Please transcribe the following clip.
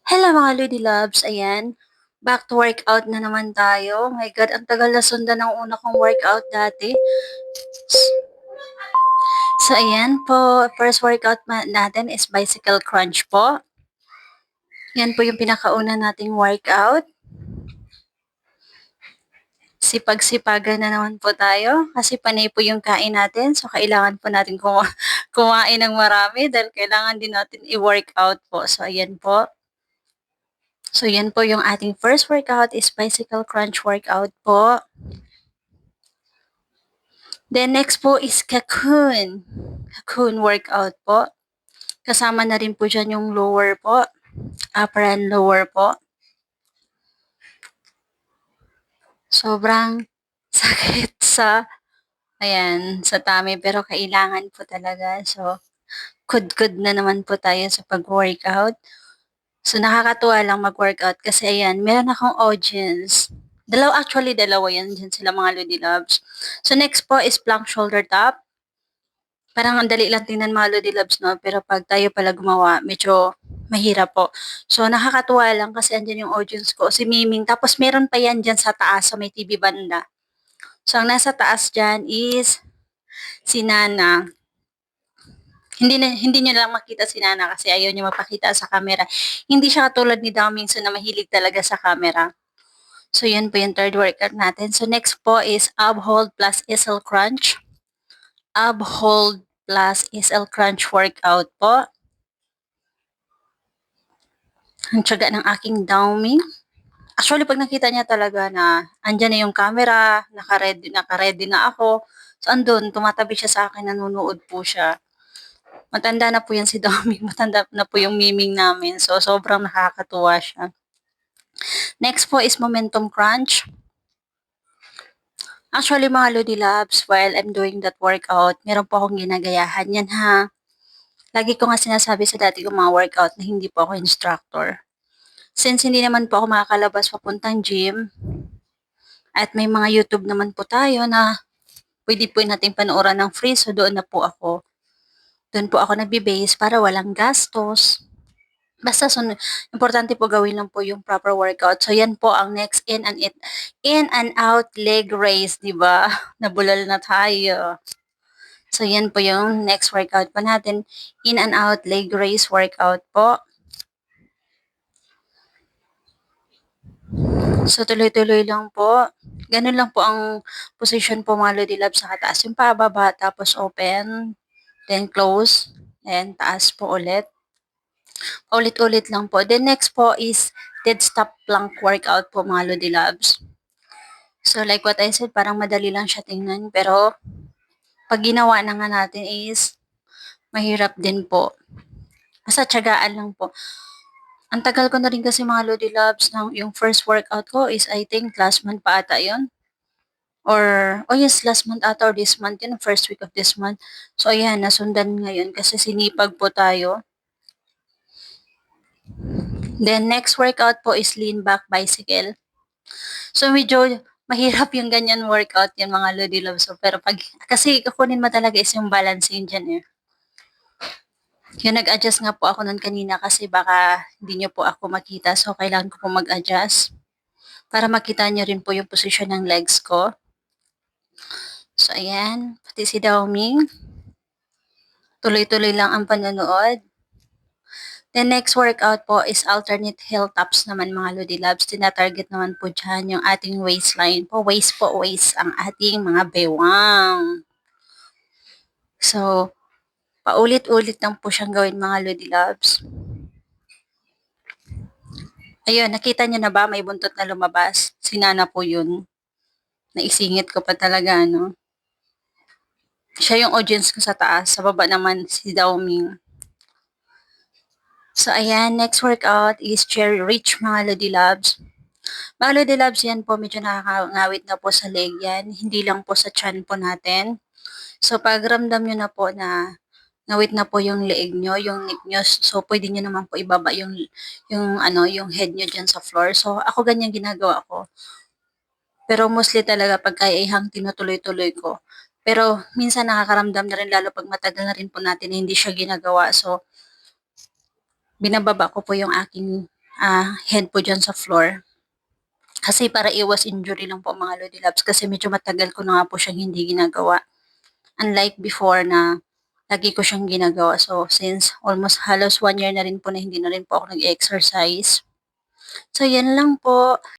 Hello mga Lodi Loves, ayan. Back to workout na naman tayo. My God, ang tagal na sundan ng una kong workout dati. So ayan po, first workout natin is bicycle crunch po. Yan po yung pinakauna nating workout. Sipag-sipagan na naman po tayo kasi panay po yung kain natin. So kailangan po natin kumain ng marami dahil kailangan din natin i-workout po. So ayan po. So yan po yung ating first workout is bicycle crunch workout po. Then next po is cocoon. Cocoon workout po. Kasama na rin po dyan yung lower po. Upper and lower po. Sobrang sakit sa tummy pero kailangan po talaga. So, good na naman po tayo sa pag-workout. So, nakakatuwa lang mag-workout kasi ayan, meron akong audience. Dalawa yan dyan sila mga Lodi Loves. So, next po is plank shoulder tap. Parang ang dali lang tingnan mga Lodi Loves, no? Pero pag tayo pala gumawa, medyo mahirap po. So, nakakatuwa lang kasi andyan yung audience ko, si Miming. Tapos, meron pa yan dyan sa taas, sa may TV banda. So, ang nasa taas dyan is si Nana. Hindi nyo lang makita si Nana kasi ayaw nyo mapakita sa camera. Hindi siya katulad ni Damingson na mahilig talaga sa camera. So, yan po yung third workout natin. So, next po is ab hold plus SL crunch. Ab hold plus SL crunch workout po. Ang tiyaga ng aking Dowming. Actually, pag nakita niya talaga na andyan na yung camera, naka-ready na ako. So, andun, tumatabi siya sa akin, nanonood po siya. Matanda na po yan si Dowming, matanda na po yung miming namin. So, sobrang nakakatuwa siya. Next po is momentum crunch. Actually, mga Lodi Labs, while I'm doing that workout, meron po akong ginagayahan yan ha. Lagi ko nga sinasabi sa dati kong mga workout na hindi po ako instructor. Since hindi naman po ako makakalabas papuntang gym, at may mga YouTube naman po tayo na pwede po natin panoorin ng free, so doon na po ako. Doon po ako nagbe-base para walang gastos. Basta importante po gawin lang po yung proper workout. So yan po ang next in and out leg raise, di ba? Nabulal na tayo. So yan po yung next workout pa natin, in and out leg raise workout po. So tuloy-tuloy lang po. Ganun lang po ang position po mga Lodi Love, sa kataas yung pababa, tapos open, then close, then taas po ulit. Ulit-ulit lang po. Then next po is dead stop plank workout po mga Lodi Loves. So like what I said, parang madali lang siya tingnan, pero pag ginawa na nga natin is mahirap din po. Basta tiyagaan lang po. Ang tagal ko na rin kasi mga Lodi Loves, yung first workout ko is I think last month pa ata yun. Oh yes, last month ata or this month yun, first week of this month. So ayan, nasundan ngayon kasi sinipag po tayo. Then next workout po is lean back bicycle. So medyo mahirap yung ganyan workout yan mga Lodi Loves. So, pero kasi kukunin mo talaga is yung balancing dyan eh. Yung nag-adjust nga po ako nun kanina kasi baka hindi nyo po ako makita. So kailangan ko po mag-adjust para makita nyo rin po yung position ng legs ko. So ayan, pati si Daoming. Tuloy-tuloy lang ang panonood. The next workout po is alternate heel taps naman mga Lodi Labs. Tinatarget naman po dyan yung ating waistline po. Waist ang ating mga bewang. So, paulit-ulit lang po siyang gawin mga Lodi Labs. Ayun, nakita niyo na ba may buntot na lumabas? Sinana po yun. Naisingit ko pa talaga, no? Siya yung audience ko sa taas. Sa baba naman si Daoming. So, ayan, next workout is chair reach mga Lodi Labs. Mga Lodi Labs, yan po, medyo nakakangawit na po sa leg yan. Hindi lang po sa chan po natin. So, pag ramdam nyo na po na ngawit na po yung leeg nyo, yung neck nyo, so pwede nyo naman po ibaba yung yung head nyo dyan sa floor. So, ako ganyan ginagawa ko. Pero mostly talaga pag kaya tinutuloy-tuloy ko. Pero minsan nakakaramdam na rin, lalo pag matagal na rin po natin hindi siya ginagawa. So, binababa ko po yung aking head po diyan sa floor. Kasi para iwas injury lang po mga Lodi Loves kasi medyo matagal ko na nga po siyang hindi ginagawa. Unlike before na lagi ko siyang ginagawa. So, since almost halos 1 year na rin po na hindi na rin po ako nag-exercise. So, yan lang po.